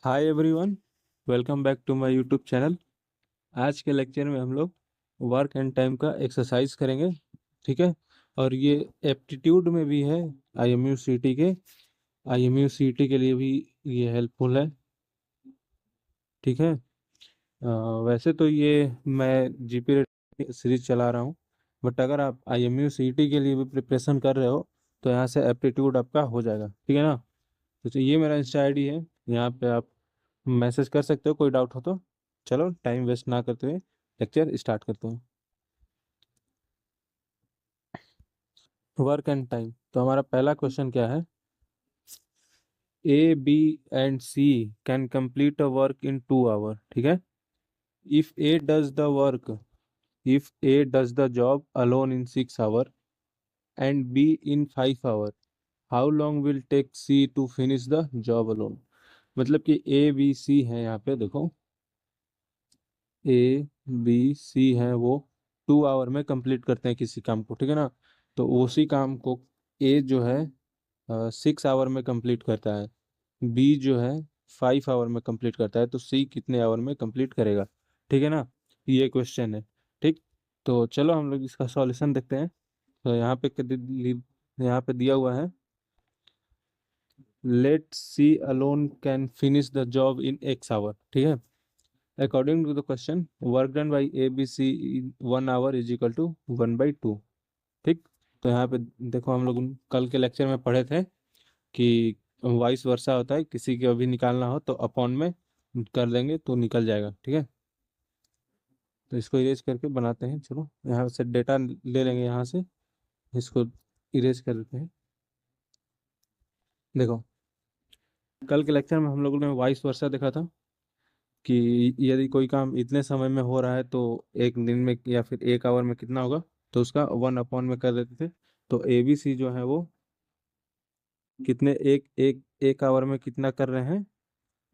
Hi everyone, welcome back to my YouTube channel. आज के lecture में हम लोग वर्क एंड टाइम का एक्सरसाइज करेंगे। ठीक है। और ये एप्टीट्यूड में भी है, I M U C T के लिए भी ये हेल्पफुल है। ठीक है। वैसे तो ये मैं जीपी सीरीज चला रहा हूँ, बट अगर आप I M U C T के लिए भी प्रिपरेशन कर रहे हो तो यहाँ से एप्टीट्यूड आपका हो जाएगा। ठीक है ना। तो ये मेरा इंस्टा आईडी है, यहाँ पे आप मैसेज कर सकते हो कोई डाउट हो तो। चलो टाइम वेस्ट ना करते हुए लेक्चर स्टार्ट करते हैं। वर्क एंड टाइम, तो हमारा पहला क्वेश्चन क्या है? A B and C can complete a work in 2 hour. ठीक है। If A does the work if A does the job alone in 6 hour and B in 5 hour, how long will take C to finish the job alone. मतलब कि A B C है, यहाँ पे देखो A B C है, वो 2 our में complete करते हैं किसी काम को। ठीक है ना। तो उसी काम को ए जो है 6 आवर में कंप्लीट करता है, बी जो है 5 आवर में कंप्लीट करता है, तो सी कितने आवर में कंप्लीट करेगा। ठीक है ना। ये क्वेश्चन है। ठीक। तो चलो हम लोग इसका सॉल्यूशन देखते हैं। तो यहाँ पे दिया हुआ है, let C alone can finish the job in X hour. ठीक है। According to the question, work done by ABC in 1 hour is equal to 1/2। ठीक। तो यहाँ पे देखो, हम लोग कल के लेक्चर में पढ़े थे कि वाइस वर्सा होता है, किसी के अभी निकालना हो तो अपॉन में कर देंगे तो निकल जाएगा। ठीक है। तो इसको इरेज करके बनाते हैं। चलो यहाँ से डेटा ले लेंगे, यहाँ से इसको इरेज कर देते हैं। देखो, कल के लेक्चर में हम लोगों ने वाइस वर्सा देखा था कि यदि कोई काम इतने समय में हो रहा है तो एक दिन में या फिर 1 आवर में कितना होगा, तो उसका 1 अपॉन में कर देते थे। तो ABC जो है वो कितने एक एक 1 आवर में कितना कर रहे हैं,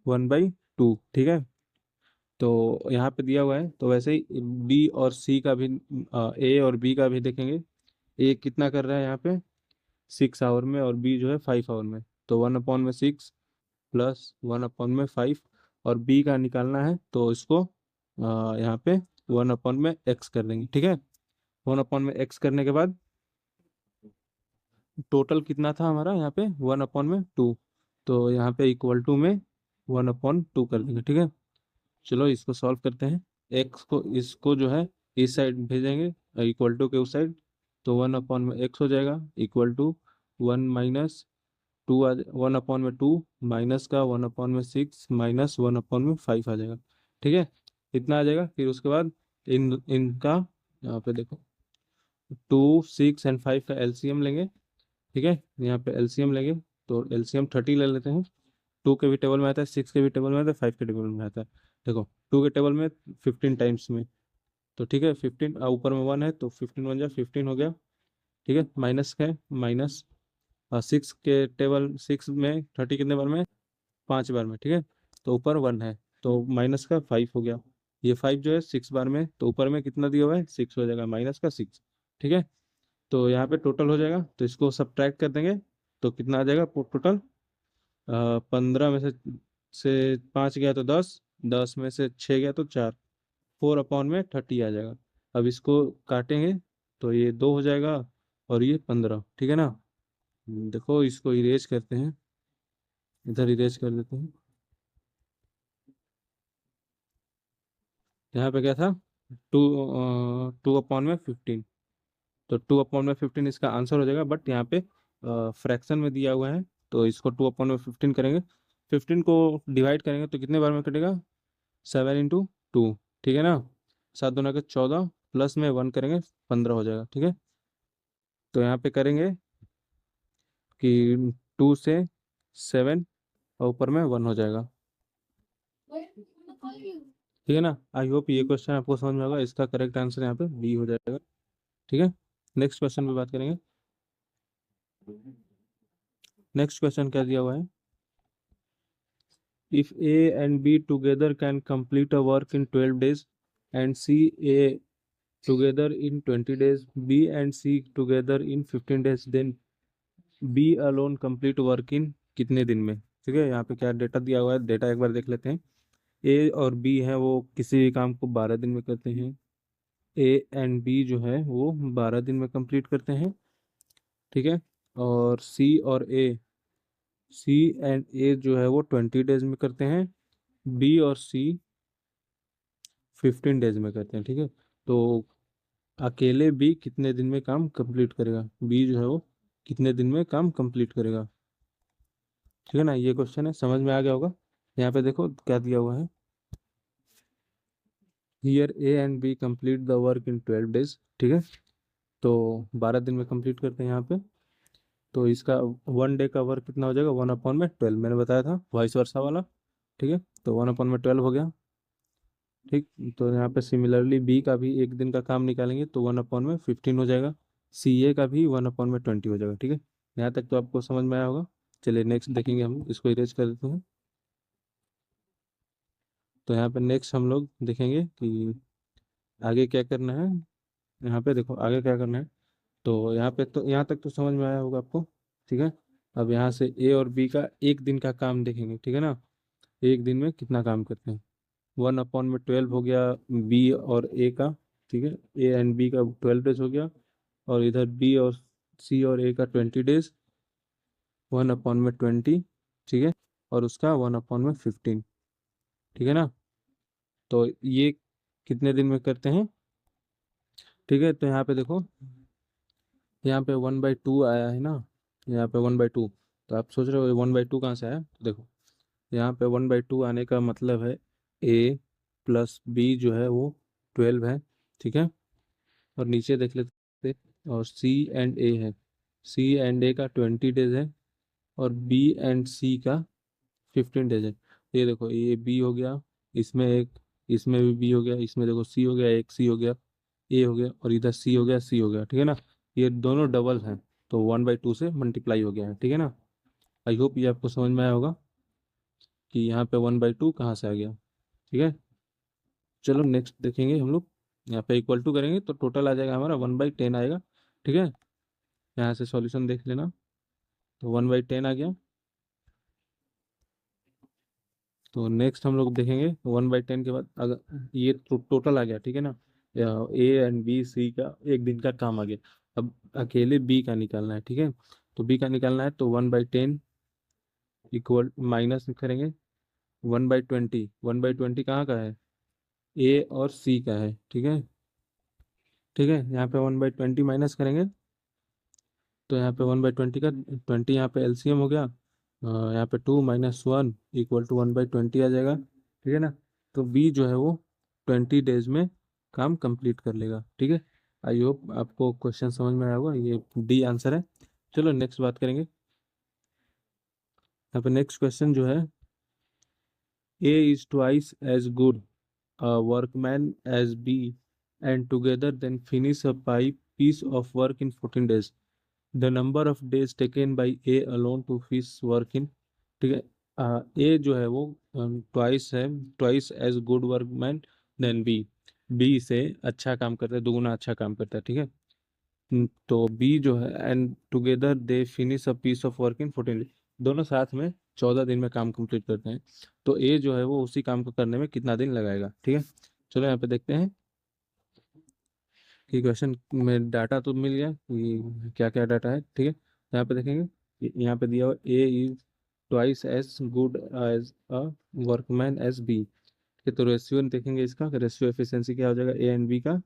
1/2। ठीक है। तो यहाँ पे दिया हुआ है, तो वैसे ही बी और सी का भी, ए और बी का भी देखेंगे। ए कितना कर रहा है यहाँ पे 6 आवर में, और बी जो है 5 आवर में। तो 1/6 प्लस 1/5, और बी का निकालना है तो इसको यहाँ पे 1/x कर देंगे। ठीक है। 1/x करने के बाद टोटल कितना था हमारा यहाँ पे 1/2। तो यहाँ पे इक्वल टू में 1/2 कर देंगे। ठीक है। चलो इसको सॉल्व करते हैं। एक्स को, इसको जो है इस साइड भेजेंगे, इक्वल टू के उस साइड, तो 1/x हो जाएगा इक्वल टू 1 - 2 1/2 माइनस का 1/6 माइनस 1/5 आ जाएगा। ठीक है। इतना आ जाएगा। फिर उसके बाद इनका यहाँ पे देखो, 2 6 एंड 5 का एलसीएम लेंगे। ठीक है। यहाँ पे एलसीएम लेंगे, तो एलसीएम 30 ले लेते हैं। 2 के भी टेबल में आता है, 6 के भी टेबल में आता है, 5 के टेबल में आता है। देखो, 2 के टेबल में 15 टाइम्स में, तो ठीक है 15, ऊपर में 1 है तो 15 1 जा 15 हो गया। ठीक है। माइनस है, माइनस 6 के टेबल, 6 में 30 कितने बार में, 5 बार में। ठीक है। तो ऊपर 1 है तो माइनस का 5 हो गया। ये 5 जो है 6 बार में, तो ऊपर में कितना दिया हुआ है 6 हो जाएगा, माइनस का 6। ठीक है। तो यहाँ पे टोटल हो जाएगा, तो इसको सब्ट्रैक्ट कर देंगे तो कितना आ जाएगा टोटल। 15 में से 5 गया तो 10, 10 में से 6 गया तो 4, 4/30 आ जाएगा। अब इसको काटेंगे तो ये 2 हो जाएगा और ये 15। ठीक है ना। देखो इसको इरेज करते हैं, इधर इरेज कर देते हैं। यहाँ पे क्या था, 2/15। तो 2/15 इसका आंसर हो जाएगा, बट यहाँ पे फ्रैक्शन में दिया हुआ है तो इसको 2/15 करेंगे। 15 को डिवाइड करेंगे तो कितने बार में कटेगा, 7 × 2। ठीक है ना। 7 × 2 = 14, प्लस में 1 करेंगे 15 हो जाएगा। ठीक है। तो यहाँ पे करेंगे कि 2 से 7 और ऊपर में 1 हो जाएगा। ठीक है ना। आई होप ये क्वेश्चन आपको समझ में होगा। इसका करेक्ट आंसर यहाँ पे बी हो जाएगा। ठीक है। नेक्स्ट क्वेश्चन पे बात करेंगे। नेक्स्ट क्वेश्चन क्या दिया हुआ है, if A and B together can complete a work in 12 days and C A together in 20 days, B and C together in 15 days, then B alone complete work in कितने दिन में। ठीक है, यहाँ पे क्या डेटा दिया हुआ है, डेटा एक बार देख लेते हैं। ए और बी है वो किसी भी काम को 12 दिन में करते हैं। ए एंड बी जो है वो 12 दिन में कंप्लीट करते हैं। ठीक है। और सी एंड ए जो है वो 20 डेज में करते हैं। बी और सी 15 डेज में करते हैं। ठीक है। तो अकेले बी कितने दिन में काम कंप्लीट करेगा, बी जो है वो कितने दिन में काम कंप्लीट करेगा। ठीक है ना, ये क्वेश्चन है, समझ में आ गया होगा। यहाँ पे देखो क्या दिया हुआ है, here A and B complete the work in 12 days. ठीक है। तो 12 दिन में कंप्लीट करते हैं यहाँ पे। तो इसका 1 डे का वर्क कितना हो जाएगा, 1/12, मैंने बताया था वाइस वर्सा वाला। ठीक है। तो 1/12 हो गया। ठीक। तो यहाँ पे सिमिलरली बी का भी एक दिन का काम निकालेंगे तो 1/15 हो जाएगा। सी ए का भी 1/20 हो जाएगा। ठीक है। यहाँ तक तो आपको समझ में आया होगा। चलिए नेक्स्ट देखेंगे, हम इसको इरेज कर देते हैं। तो यहाँ पे नेक्स्ट हम लोग देखेंगे कि आगे क्या करना है। यहाँ पे देखो आगे क्या करना है। तो यहाँ पे तो यहाँ तक तो समझ में आया होगा आपको। ठीक है। अब यहाँ से ए और बी का एक दिन का काम देखेंगे। ठीक है ना, एक दिन में कितना काम करते हैं। 1/12 हो गया बी और ए का। ठीक है। ए एंड बी का 12 डेज हो गया। और इधर बी और सी और ए का 20 डेज, 1/20। ठीक है। और उसका 1/15। ठीक है ना। तो ये कितने दिन में करते हैं। ठीक है। तो यहाँ पे देखो, यहाँ पे 1/2 आया है ना, यहाँ पे 1/2। तो आप सोच रहे हो 1/2 कहाँ से आया, तो देखो यहाँ पे 1/2 आने का मतलब है ए प्लस बी जो है वो 12 है। ठीक है। और नीचे देख लेते, और सी एंड ए है, सी एंड ए का 20 डेज है। और बी एंड सी का 15 डेज है। ये देखो ये बी हो गया, इसमें एक, इसमें भी बी हो गया, इसमें देखो सी हो गया, एक सी हो गया, ए हो गया, और इधर सी हो गया, सी हो गया। ठीक है ना, ये दोनों डबल हैं। तो 1/2 से मल्टीप्लाई हो गया है। ठीक है ना। आई होप ये आपको समझ में आया होगा कि यहाँ पे 1/2 कहाँ से आ गया। ठीक है। चलो नेक्स्ट देखेंगे हम लोग। यहाँ पे इक्वल टू करेंगे तो टोटल आ जाएगा हमारा 1/10 आएगा। ठीक है। यहाँ से सॉल्यूशन देख लेना। तो 1/10 आ गया। तो नेक्स्ट हम लोग देखेंगे 1/10 के बाद, अगर ये टोटल आ गया। ठीक है ना, ए एंड बी सी का एक दिन का काम आ गया। अब अकेले बी का निकालना है। ठीक है। तो बी का निकालना है तो 1/10 इक्वल माइनस करेंगे 1/20। 1/20 कहाँ का है, ए और सी का है। ठीक है। ठीक है। यहाँ पे 1/20 माइनस करेंगे तो यहाँ पे 1/20 का 20 यहाँ पे एलसीएम हो गया। यहाँ पे 2 - 1 इक्वल टू 1/20 आ जाएगा। ठीक है ना। तो बी जो है वो 20 डेज में काम कंप्लीट कर लेगा। ठीक है। आई होप आपको क्वेश्चन समझ में आया होगा, ये डी आंसर है। चलो नेक्स्ट बात करेंगे। यहाँ पे नेक्स्ट क्वेश्चन जो है, A is twice as good workman as B and together then finish a piece of work in 14 days. The number of days taken by A alone to finish work in, ठीक है, A जो है वो twice है, twice as good workman then B, B से अच्छा काम करता है, दुगुना अच्छा काम करता है। ठीक है। तो बी जो है and together they finish a piece of work in 14 days, दोनों साथ में 14 दिन में काम कंप्लीट करते हैं। तो ए जो है वो उसी काम को करने में कितना दिन लगाएगा। ठीक है। चलो यहाँ पे देखते हैं कि क्वेश्चन में डाटा तो मिल गया कि क्या क्या डाटा है। ठीक है। यहाँ पे देखेंगे यहाँ पे दिया हुआ A is twice as good as a workman as B. तो रेशियो देखेंगे, इसका रेशियो एफिशिएंसी क्या हो जाएगा ए एंड बी का,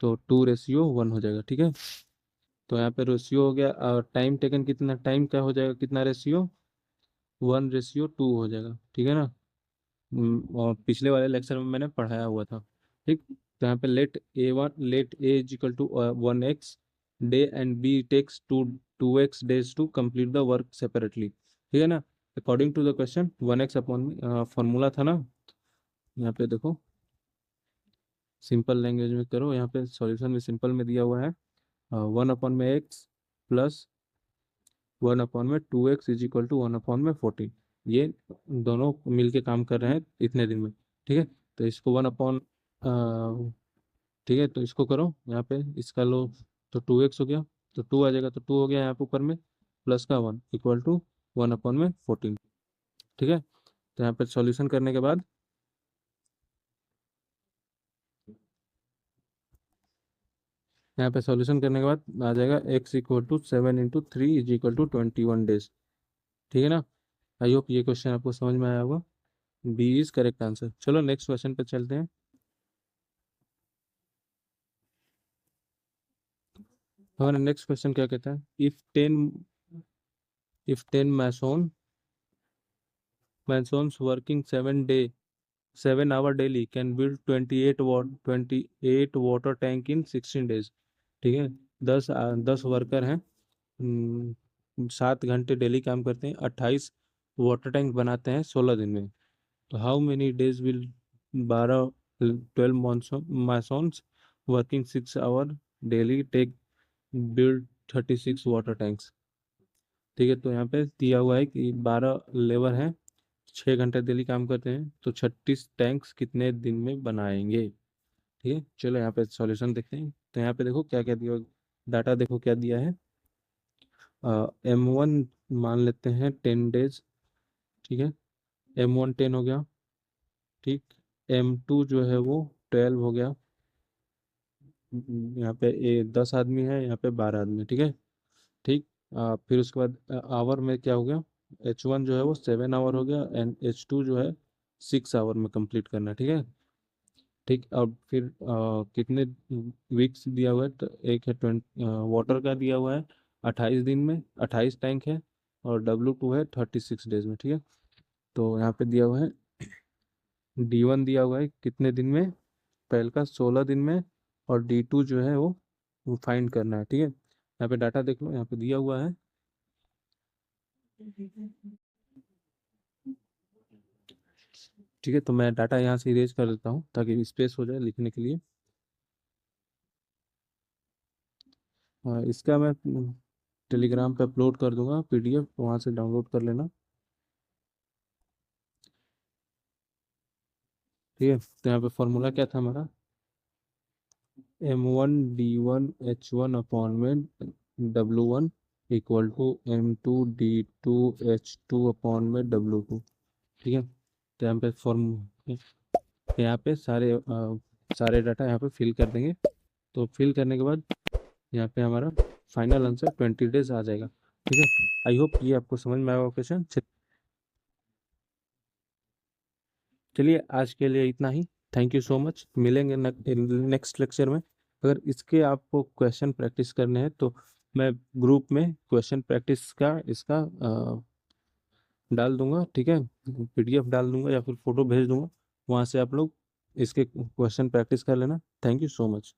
तो 2:1 हो जाएगा। ठीक है। तो यहाँ पे रेशियो हो गया, और टाइम टेकन कितना, टाइम क्या हो जाएगा, कितना रेशियो, 1:2 हो जाएगा। ठीक है ना। और पिछले वाले लेक्चर में मैंने पढ़ाया हुआ था। ठीक। तो यहाँ पे let A is equal to 1x day and B takes 2x days to complete the work separately. ठीक है ना। According to the question 1x upon formula था ना, यहाँ पे देखो सिंपल लैंग्वेज में करो, यहाँ पे सॉल्यूशन में सिंपल में दिया हुआ है 1/x plus 1/2x is equal to 1/14। ये दोनों मिलके काम कर रहे हैं इतने दिन में। ठीक है। तो इसको 1 ठीक है, तो इसको करो यहाँ पे, इसका लो तो 2x हो गया, तो 2 आ जाएगा, तो 2 हो गया यहाँ पे ऊपर में, प्लस का 1 इक्वल टू 1/14। ठीक है। तो यहाँ पे सॉल्यूशन करने के बाद यहाँ पे सॉल्यूशन करने के बाद आ जाएगा x = 7 × 3 = 21 डेज। ठीक है ना। आई होप ये क्वेश्चन आपको समझ में आया होगा। B is correct answer. चलो नेक्स्ट क्वेश्चन पे चलते हैं। हमारा नेक्स्ट क्वेश्चन क्या कहता है, if ten masons working 7 hour daily can build 28 water tank in 16 days। ठीक है। 10 वर्कर हैं, 7 घंटे डेली काम करते हैं, 28 वाटर टैंक बनाते हैं 16 दिन में। तो how many days will 12 masons working 6 hour daily take build 36 water tanks. ठीक है। तो यहाँ पे दिया हुआ है कि 12 लेबर हैं, 6 घंटे डेली काम करते हैं, तो 36 टैंक्स कितने दिन में बनाएंगे। ठीक है। चलो यहाँ पे सॉल्यूशन देखते हैं। तो यहाँ पे देखो क्या क्या दिया, डाटा देखो क्या दिया है। M1 मान लेते हैं 10 डेज। ठीक है। M1 10 हो गया। ठीक। M2 जो है वो 12 हो गया। यहाँ पे 10 आदमी है, यहाँ पे 12 आदमी। ठीक है। ठीक। फिर उसके बाद आवर में क्या हो गया, H1 जो है वो 7 आवर हो गया, एंड H2 जो है 6 आवर में कंप्लीट करना है। ठीक है। ठीक। अब फिर कितने वीक्स दिया हुआ है, तो एक है 20 वाटर का दिया हुआ है 28 दिन में, 28 टैंक है, और W2 है 36 डेज में। ठीक है। तो यहाँ पे दिया हुआ है D1 दिया हुआ है कितने दिन में, पहल का 16 दिन में, और D2 जो है वो फाइंड करना है। ठीक है। यहाँ पे डाटा देख लो, यहाँ पे दिया हुआ है। ठीक है। तो मैं डाटा यहाँ से इरेज कर देता हूँ ताकि स्पेस हो जाए लिखने के लिए। इसका मैं टेलीग्राम पे अपलोड कर दूंगा PDF, वहाँ से डाउनलोड कर लेना। ठीक है। तो यहाँ पे फॉर्मूला क्या था हमारा, M1 D1 H1 = M2 D2 H2 ठीक है। तो यहाँ पे यहाँ पे सारे डाटा यहाँ पे फिल कर देंगे। तो फिल करने के बाद यहाँ पे हमारा फाइनल आंसर 20 डेज आ जाएगा। ठीक है। आई होप ये आपको समझ में आएगा क्वेश्चन। चलिए आज के लिए इतना ही। Thank you so much. मिलेंगे नेक्स्ट लेक्चर में। अगर इसके आपको क्वेश्चन प्रैक्टिस करने हैं तो मैं ग्रुप में क्वेश्चन प्रैक्टिस का इसका डाल दूंगा। ठीक है। PDF डाल दूंगा या फिर फोटो भेज दूंगा, वहाँ से आप लोग इसके क्वेश्चन प्रैक्टिस कर लेना। Thank you so much.